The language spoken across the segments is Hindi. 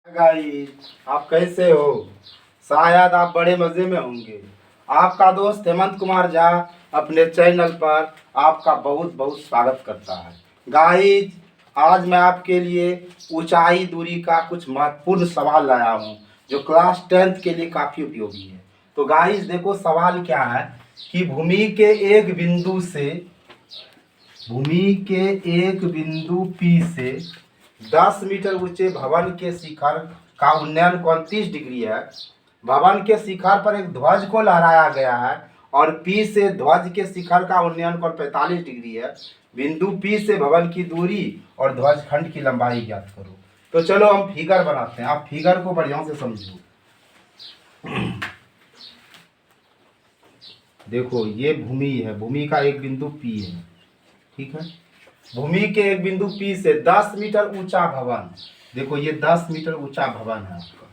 गाइस, आप कैसे हो? शायद आप बड़े मज़े में होंगे। आपका दोस्त हेमंत कुमार झा अपने चैनल पर आपका बहुत बहुत स्वागत करता है। गाइस, आज मैं आपके लिए ऊंचाई दूरी का कुछ महत्वपूर्ण सवाल लाया हूं जो क्लास 10th के लिए काफ़ी उपयोगी है। तो गाइस देखो, सवाल क्या है कि भूमि के एक बिंदु P से 10 मीटर ऊंचे भवन के शिखर का उन्नयन कोण 30 डिग्री है। भवन के शिखर पर एक ध्वज को लहराया गया है और P से ध्वज के शिखर का उन्नयन कोण 45 डिग्री है। बिंदु P से भवन की दूरी और ध्वज खंड की लंबाई ज्ञात करो। तो चलो हम फिगर बनाते हैं। आप फिगर को बढ़िया से समझो। देखो, ये भूमि है, भूमि का एक बिंदु P है, ठीक है। भूमि के एक बिंदु P से 10 मीटर ऊंचा भवन, देखो ये 10 मीटर ऊंचा भवन है आपका,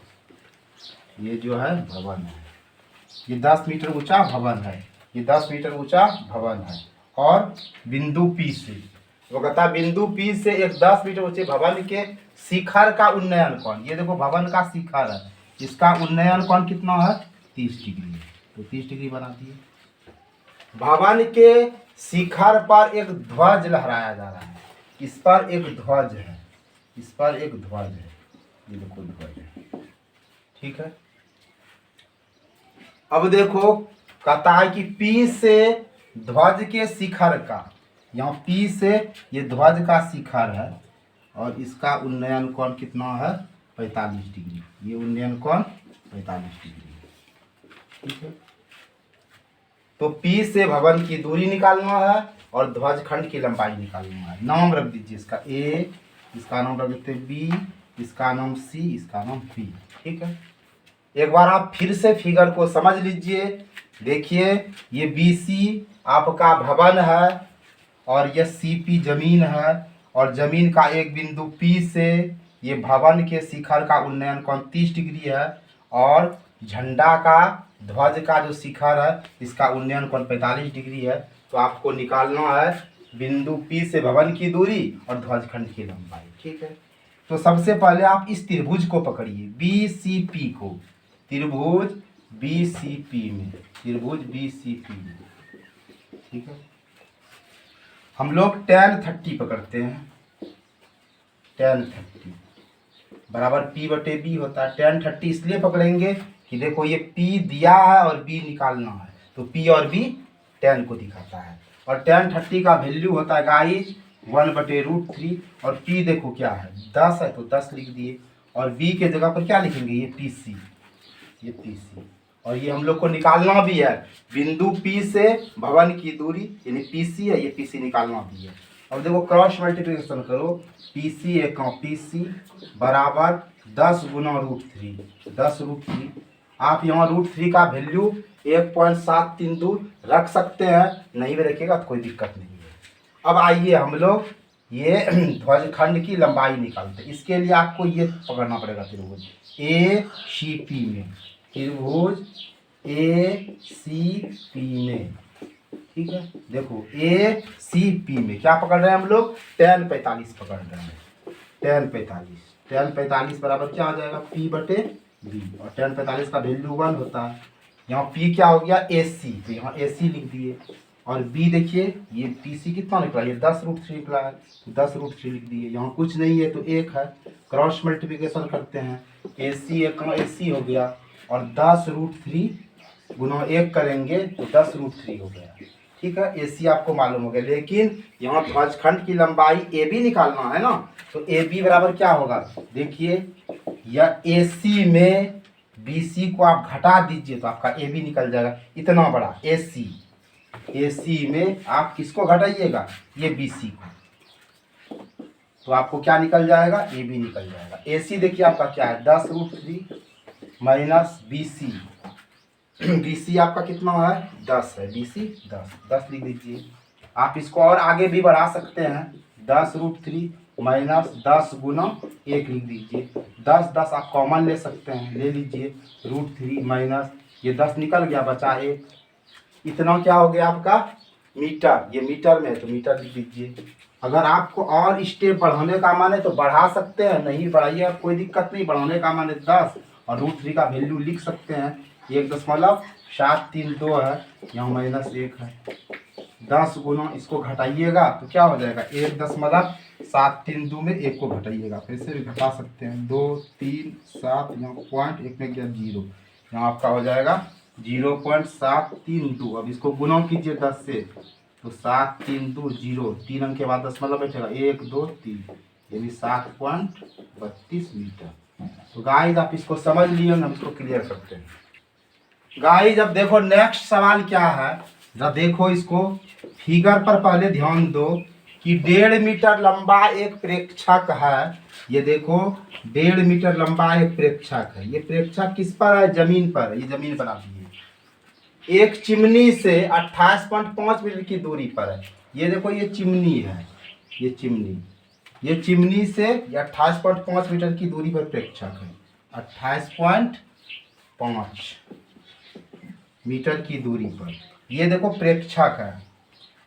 ये जो है भवन है, ये 10 मीटर ऊंचा भवन है, ये 10 मीटर ऊंचा भवन है। और बिंदु P से, वो कहता है बिंदु P से एक 10 मीटर ऊंचे भवन के शिखर का उन्नयन कोण, ये देखो भवन का शिखर है, इसका उन्नयन कोण कितना है? 30 डिग्री। तो 30 डिग्री बना दिए। भवन के शिखर पर एक ध्वज लहराया जा रहा है, इस पर एक ध्वज है, इस पर एक ध्वज है, ये देखो ध्वज है, ठीक है। अब देखो, कहता है कि P से ध्वज के शिखर का, यहाँ P से ये ध्वज का शिखर है और इसका उन्नयन कोण कितना है? 45 डिग्री। ये उन्नयन कोण 45 डिग्री, ठीक है। तो P से भवन की दूरी निकालना है और ध्वज खंड की लंबाई निकालना है। नाम रख दीजिए, इसका A, इसका नाम रख देते B, इसका नाम C, इसका नाम P, ठीक है। एक बार आप फिर से फिगर को समझ लीजिए। देखिए, ये BC आपका भवन है और यह CP जमीन है और जमीन का एक बिंदु P से ये भवन के शिखर का उन्नयन कोण 30 डिग्री है और झंडा का, ध्वज का जो शिखर है इसका उन्नयन कोण 45 डिग्री है। तो आपको निकालना है बिंदु P से भवन की दूरी और ध्वज खंड की लंबाई, ठीक है। तो सबसे पहले आप इस त्रिभुज को पकड़िए, BCP को, त्रिभुज BCP में, त्रिभुज BCP में, ठीक है। हम लोग tan 30 पकड़ते हैं, tan 30 बराबर P/B होता है। tan 30 इसलिए पकड़ेंगे कि देखो ये P दिया है और B निकालना है, तो P और B tan को दिखाता है। और tan 30 का वैल्यू होता है गाइस 1/√3 और P देखो क्या है, 10 है तो 10 लिख दिए और B के जगह पर क्या लिखेंगे? ये PC, ये PC। और ये हम लोग को निकालना भी है, बिंदु P से भवन की दूरी यानी PC है, ये PC निकालना भी है। अब देखो क्रॉस मल्टीप्लिकेशन करो, PC एक PC बराबर 10 गुना √3, 10√3। आप यहाँ √3 का वैल्यू 1.732 रख सकते हैं, नहीं भी रखिएगा तो कोई दिक्कत नहीं है। अब आइए हम लोग ये ध्वज खंड की लंबाई निकालते हैं। इसके लिए आपको ये पकड़ना पड़ेगा त्रिभुज ACP में, त्रिभुज ACP में, ठीक है। देखो ACP में क्या पकड़ रहे हैं हम लोग? tan 45 पकड़ रहे हैं, tan 45, tan 45 बराबर क्या आ जाएगा? P/B और tan 45 का वैल्यू 1 होता है। यहाँ P क्या हो गया? AC, तो यहाँ AC लिख दिए और B देखिए ये PC कितना निकला? ये 10√3 निकला है, तो 10√3 लिख दिए। यहाँ कुछ नहीं है तो 1 है, क्रॉस मल्टीप्लिकेशन करते हैं, AC एक AC हो गया और 10√3 गुना 1 करेंगे तो 10√3 हो गया, ठीक है। AC आपको मालूम हो गया, लेकिन यहाँ ध्वज खंड की लंबाई AB निकालना है ना, तो AB बराबर क्या होगा? देखिए यह AC में BC को आप घटा दीजिए तो आपका AB निकल जाएगा, इतना बड़ा AC में आप किसको घटाइएगा? ये BC को, तो आपको क्या निकल जाएगा? AB निकल जाएगा। AC देखिए आपका क्या है? 10√3 माइनस BC, BC आपका कितना है? 10 है, BC 10 लिख दीजिए। आप इसको और आगे भी बढ़ा सकते हैं, 10√3 माइनस 10 गुना 1 लिख दीजिए। 10 आप कॉमन ले सकते हैं, ले लीजिए। √3 माइनस ये 10 निकल गया, बचा 1, इतना क्या हो गया आपका? मीटर, ये मीटर में है तो मीटर लिख दीजिए। अगर आपको और स्टेप बढ़ाने का मन है तो बढ़ा सकते हैं, नहीं बढ़ाइए आप, कोई दिक्कत नहीं। बढ़ाने का मन है 10 और √3 का वैल्यू लिख सकते हैं 1.732 है, यहाँ -1 है। 10 गुना इसको घटाइएगा तो क्या हो जाएगा 1.732 में 1 को घटाइएगा, फिर से भी घटा सकते हैं 2 3 7, यहाँ पॉइंट 1 में गया 0, यहाँ आपका हो जाएगा 0.732। अब इसको गुना कीजिए 10 से तो 732 0, 3 अंक के बाद दशमलव बैठेगा 1 2 3, ये भी 7.32 मीटर। तो गाइस आप इसको समझ लिए, हम इसको क्लियर करते हैं। गाइस अब देखो नेक्स्ट सवाल क्या है, जब देखो इसको फिगर पर पहले ध्यान दो कि 1.5 मीटर लंबा एक प्रेक्षक है। ये देखो 1.5 मीटर लंबा एक प्रेक्षक है। ये प्रेक्षक किस पर है? जमीन पर है। ये जमीन बना दी है। एक चिमनी से 28.5 मीटर की दूरी पर है। ये देखो ये चिमनी है, ये चिमनी से 28.5 मीटर की दूरी पर प्रेक्षक है। 28.5 मीटर की दूरी पर ये देखो प्रेक्षक है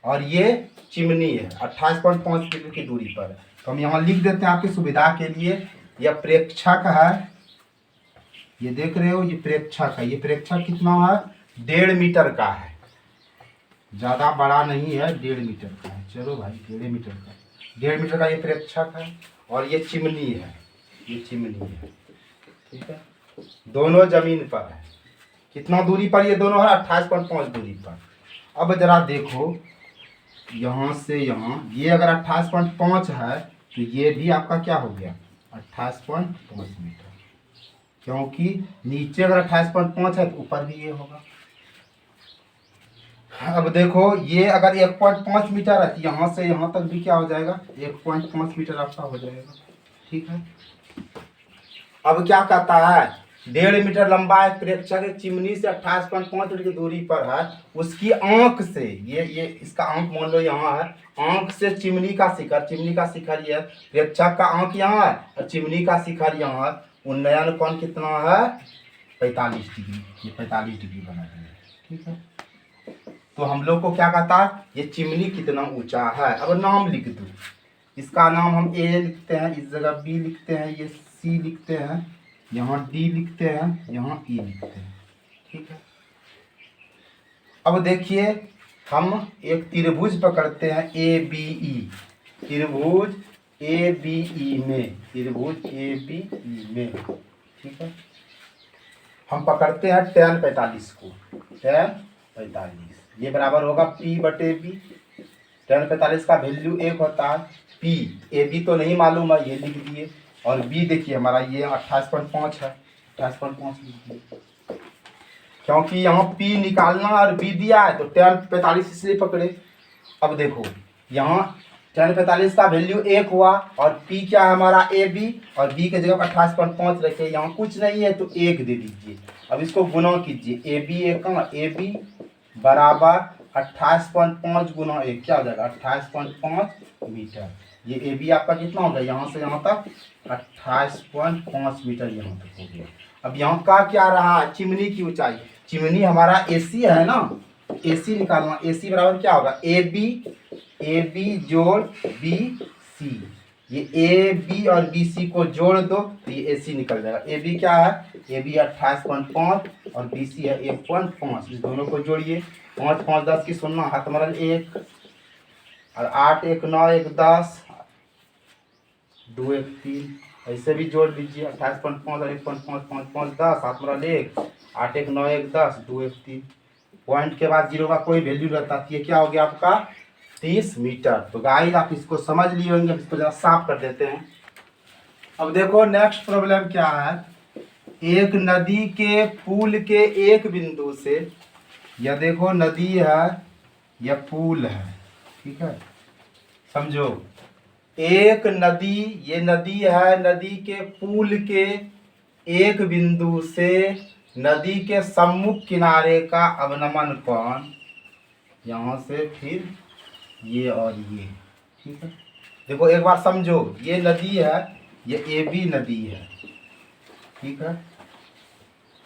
और ये चिमनी है, 28.5 मीटर की दूरी पर है। तो हम यहाँ लिख देते हैं आपकी सुविधा के लिए, यह प्रेक्षक है। ये देख रहे हो ये प्रेक्षक है। ये प्रेक्षक कितना है? 1.5 मीटर का है, ज़्यादा बड़ा नहीं है, 1.5 मीटर का है। चलो भाई 1.5 मीटर का, 1.5 मीटर का ये प्रेक्षक है और ये चिमनी है, ये चिमनी है। ठीक है, दोनों जमीन पर है। कितना दूरी पर ये दोनों है? 28.5 दूरी पर। अब जरा देखो यहाँ से यहाँ, ये अगर 28.5 है तो ये भी आपका क्या हो गया 28.5 मीटर, क्योंकि नीचे अगर 28.5 है तो ऊपर भी ये होगा। अब देखो ये अगर 1.5 मीटर है तो यहाँ से यहाँ तक भी क्या हो जाएगा 1.5 मीटर आपका हो जाएगा। ठीक है, अब क्या कहता है 1.5 मीटर लंबा एक प्रेक्षक एक चिमनी से 28.5 मीटर की दूरी पर है। उसकी आंख से ये इसका आंख मान लो यहाँ है, आंख से चिमनी का शिखर ये है, प्रेक्षक का आंख यहाँ है और चिमनी का शिखर यहाँ है। उन्नयन कोण कितना है 45 डिग्री, ये 45 डिग्री बना है। ठीक है, तो हम लोग को क्या कहता है ये चिमनी कितना ऊंचा है। अब नाम लिख दो, इसका नाम हम ए लिखते हैं, इस जगह बी लिखते हैं, ये सी लिखते हैं, यहाँ डी लिखते हैं, यहाँ ई लिखते हैं। ठीक है, अब देखिए हम एक त्रिभुज पकड़ते हैं ए बी ई, त्रिभुज ए बी ई में, त्रिभुज ए बी ई में। ठीक है, हम पकड़ते हैं tan 45 को, tan 45 ये बराबर होगा P बटे B। tan 45 का वैल्यू 1 होता है। P ए बी तो नहीं मालूम है, ये लिख दिए, और B देखिए हमारा ये 28.5 है, 28.5 लिख दिए, क्योंकि यहाँ P निकालना और B दिया है तो tan 45 इसलिए पकड़े। अब देखो यहाँ tan 45 का वैल्यू 1 हुआ और P क्या है हमारा ए बी, और B के जगह 28.5 रखे, यहाँ कुछ नहीं है तो 1 दे दीजिए। अब इसको गुना कीजिए, ए बी बराबर 28.5 गुना 1 क्या हो जाएगा 28.5 मीटर। ये ए बी आपका कितना हो गया यहाँ से यहाँ तक 28.5 मीटर यहाँ तक हो गया। अब यहाँ का क्या रहा है चिमनी की ऊंचाई, चिमनी हमारा AC है ना, AC निकालना, AC बराबर क्या होगा ए बी जोड़ बी सी, ये ए बी और बी सी को जोड़ दो तो ये AC निकल जाएगा। ए बी क्या है, ए बी 28.5 और बी सी है 1.5, इस दोनों को जोड़िए, 5 5 10 की 0, हाथ मरल 1 और 8 1 9 1 10 2 1 3, ऐसे भी जोड़ दीजिए 28.5 और 1.5 5 5 10, हाथ मरल 1 8 1 9 1 10 2 1 3, पॉइंट के बाद 0 का कोई वैल्यू रहता है, ये क्या हो गया आपका 30 मीटर। तो गाइस आप इसको समझ लिए होंगे, इसको जरा साफ कर देते हैं। अब देखो नेक्स्ट प्रॉब्लम क्या है, एक नदी के पुल के एक बिंदु से, यह देखो नदी है यह पुल है। ठीक है, समझो एक नदी, ये नदी है, नदी के पुल के एक बिंदु से नदी के सम्मुख किनारे का अवनमन कोण, यहाँ से फिर ये और ये। ठीक है, देखो एक बार समझो, ये नदी है, ये ए बी नदी है। ठीक है,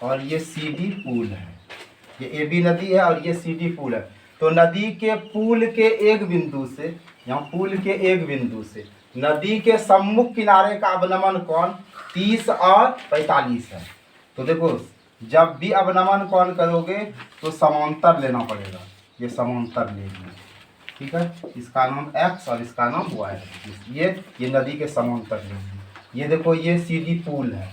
और ये सी डी पुल है, ये ए बी नदी है और ये सी डी पुल है। तो नदी के पुल के एक बिंदु से यहाँ पुल के एक बिंदु से नदी के सम्मुख किनारे का अवनमन कोण 30 और 45 है। तो देखो जब भी अवनमन कोण करोगे तो समांतर लेना पड़ेगा, ये समांतर लेंगे, ठीक है। इसका नाम x और इसका नाम y है। ये नदी के समांतर लेंगे। ये देखो ये सीधी पुल है,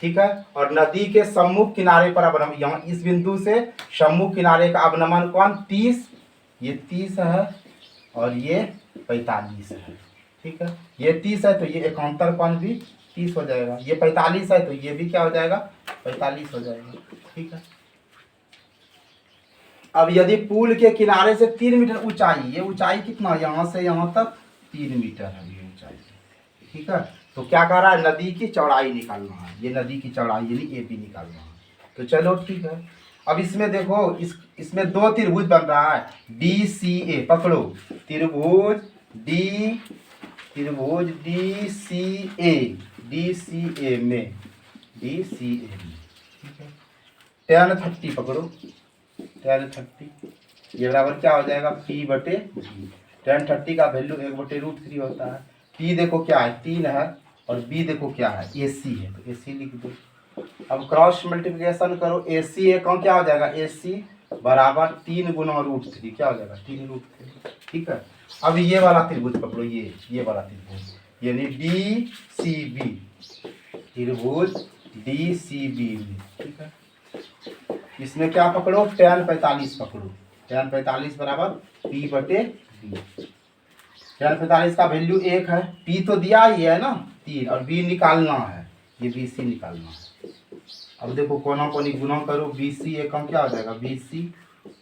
ठीक है। और नदी के सम्मुख किनारे पर अवनमन, यहाँ इस बिंदु से सम्मुख किनारे का अवनमन कोण 30, ये 30 है और ये 45 है, ठीक है। ये 30 है तो ये एकांतर कोण भी 30 हो जाएगा। ये 45 है तो ये भी क्या हो जाएगा, 45 हो जाएगा, ठीक है। अब यदि पुल के किनारे से 3 मीटर ऊंचाई, ये ऊंचाई कितना, यहाँ से यहाँ तक 3 मीटर है ये ऊंचाई, ठीक है। तो क्या कर रहा है, नदी की चौड़ाई निकालना है, ये नदी की चौड़ाई यानी AB निकालना है। तो चलो ठीक है। अब इसमें देखो इसमें 2 त्रिभुज बन रहा है DCA, पकड़ो त्रिभुज DCA में, ठीक है। tan 30 पकड़ो, tan 30 ये बराबर क्या हो जाएगा P/B। tan 30 का वैल्यू 1/√3 होता है। P देखो क्या है 3 है और B देखो क्या है AC है, तो AC लिख दो। अब क्रॉस मल्टीप्लिकेशन करो, AC कौन क्या हो जाएगा, AC बराबर 3 गुना √3 क्या हो जाएगा 3√3, ठीक है। अब ये वाला त्रिभुज पकड़ो, ये वाला त्रिभुज यानी DCB, त्रिभुज DCB में, ठीक है। इसमें क्या पकड़ो, tan 45 पकड़ो, tan 45 बराबर P/B। tan 45 का वैल्यू 1 है, P तो दिया ही है ना 3 और B निकालना है, ये BC निकालना है। अब देखो कोना कोनी गुना करो, BC एकम क्या हो जाएगा, BC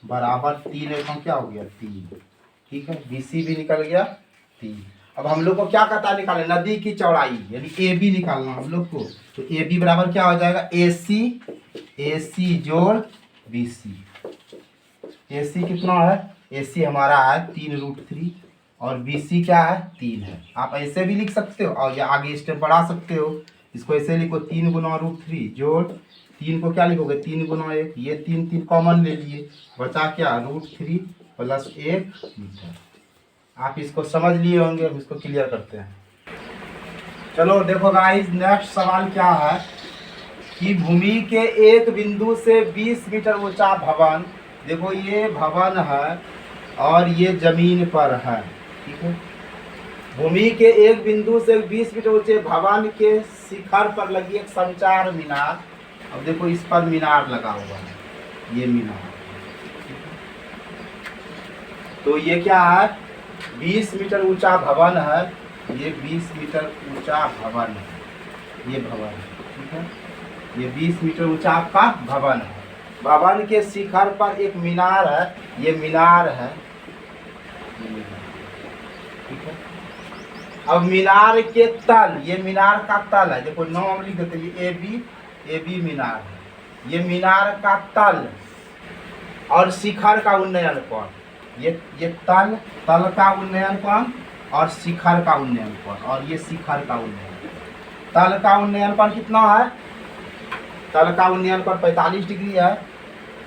बराबर 3 एकम क्या हो गया 3, ठीक है। BC भी निकल गया 3। अब हम लोग को क्या कहता है निकाले, नदी की चौड़ाई यानी AB निकालना हम लोग को। तो AB बराबर क्या हो जाएगा AC जोड़ BC। AC कितना है, AC हमारा है 3√3 और BC क्या है 3 है। आप ऐसे भी लिख सकते हो और या आगे स्टेप बढ़ा सकते हो, इसको ऐसे लिखो 3 गुना √3 जोड़ 3 को क्या लिखोगे 3 गुना 1, ये 3 कॉमन ले लिए, बचा क्या √3 + 1 मीटर। आप इसको समझ लिए होंगे, हम इसको क्लियर करते हैं। चलो देखो गाइस नेक्स्ट सवाल क्या है कि भूमि के एक बिंदु से 20 मीटर ऊंचा भवन, देखो ये भवन है और ये जमीन पर है, ठीक है। भूमि के एक बिंदु से 20 मीटर ऊंचे भवन के शिखर पर लगी एक संचार मीनार। अब देखो इस पर मीनार लगा हुआ है, ये मीनार, तो ये क्या है 20 मीटर ऊंचा भवन है, ये 20 मीटर ऊंचा भवन है, ये भवन है, ठीक है। ये 20 मीटर ऊंचा आपका भवन है। भवन के शिखर पर एक मीनार है, ये मीनार है, ठीक है। अब मीनार के तल, ये मीनार का तल है, देखो नाम लिख देते हैं, ये AB मीनार है। ये मीनार का तल और शिखर का उन्नयन कोण, ये तल का उन्नयन कोण और शिखर का उन्नयन कोण, और ये शिखर का उन्नयन। तल का उन्नयन कोण कितना है, तल का उन्नयन कोण 45 डिग्री है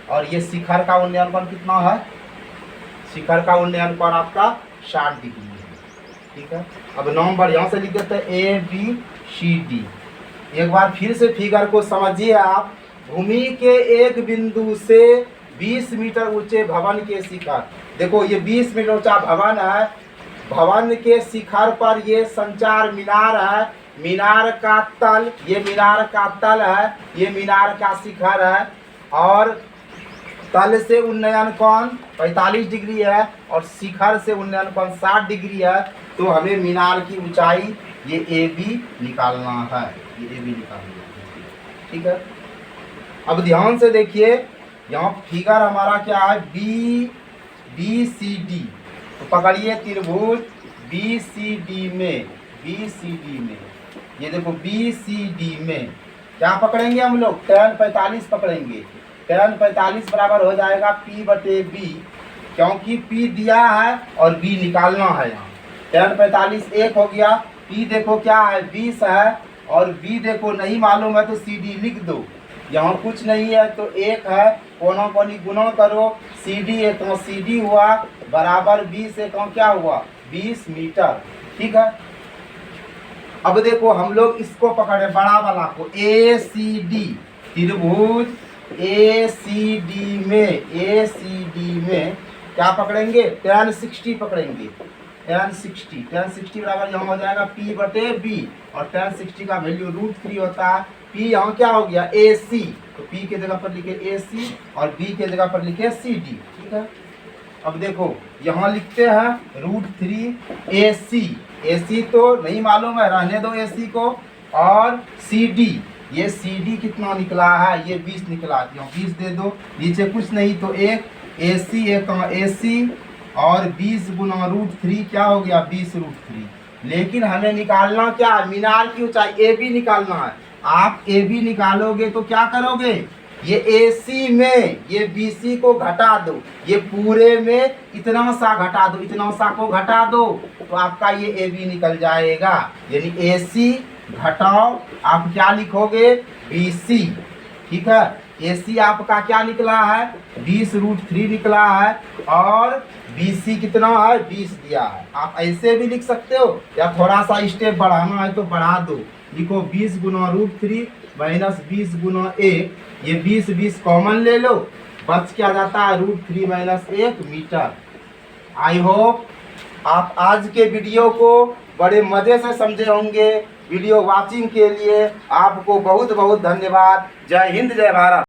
और ये शिखर का उन्नयन कोण कितना है, शिखर का उन्नयन कोण आपका 60 डिग्री है, ठीक है। अब नंबर यहाँ से लिख देते हैं ABCD। एक बार फिर से फिगर को समझिए आप। भूमि के एक बिंदु से 20 मीटर ऊंचे भवन के शिखर, देखो ये 20 मीटर ऊंचा भवन है, भवन के शिखर पर ये संचार मीनार है, मीनार का तल, ये मीनार का तल है, ये मीनार का शिखर है और तल से उन्नयन कोण 45 डिग्री है और शिखर से उन्नयन कोण 60 डिग्री है। तो हमें मीनार की ऊंचाई ये AB निकालना है, ये AB निकालना है, ठीक है। अब ध्यान से देखिए यहाँ फिगर हमारा क्या है BCD, तो पकड़िए त्रिभुज BCD में, ये देखो BCD में क्या पकड़ेंगे हम लोग, tan 45 पकड़ेंगे। tan 45 बराबर हो जाएगा P/B, क्योंकि P दिया है और B निकालना है। यहाँ tan 45 1 हो गया, P देखो क्या है 20 है और B देखो नहीं मालूम है तो CD लिख दो, यहाँ कुछ नहीं है तो 1 है, कोना कोनी गुना करो, CD है तो CD हुआ बराबर 20 से कौन क्या हुआ 20 मीटर। ठीक है, अब देखो हम लोग इसको पकड़े बड़ा वाला को, ACD त्रिभुज ACD में क्या पकड़ेंगे, tan 60 पकड़ेंगे। tan 60 बराबर यहाँ हो जाएगा P/B, और tan 60 का वैल्यू √3 होता है। P यहाँ क्या हो गया, AC, तो P के जगह पर लिखे AC और B के जगह पर लिखे CD। ठीक है, अब देखो यहाँ लिखते हैं √3 AC तो नहीं मालूम है, रहने दो AC को, और CD, ये CD कितना निकला है, ये 20 निकला, यहाँ 20 दे दो, नीचे कुछ नहीं तो एक AC, एक AC, और 20 गुना √3 क्या हो गया, 20√3। लेकिन हमें निकालना क्या है, मीनार की ऊंचाई AB निकालना है। आप AB निकालोगे तो क्या करोगे, ये AC में ये BC को घटा दो, ये पूरे में इतना सा घटा दो, इतना सा को घटा दो, तो आपका ये AB निकल जाएगा। यानी AC घटाओ आप क्या लिखोगे, BC। ठीक है, AC आपका क्या निकला है, 20√3 निकला है, और BC कितना है, 20 दिया है। आप ऐसे भी लिख सकते हो, या थोड़ा सा स्टेप बढ़ाना है तो बढ़ा दो, लिखो 20 गुना √3 माइनस 20 गुना 1, ये 20 कॉमन ले लो, बच क्या जाता है, √3 माइनस 1 मीटर। आई होप आप आज के वीडियो को बड़े मज़े से समझे होंगे। वीडियो वाचिंग के लिए आपको बहुत बहुत धन्यवाद। जय हिंद, जय भारत।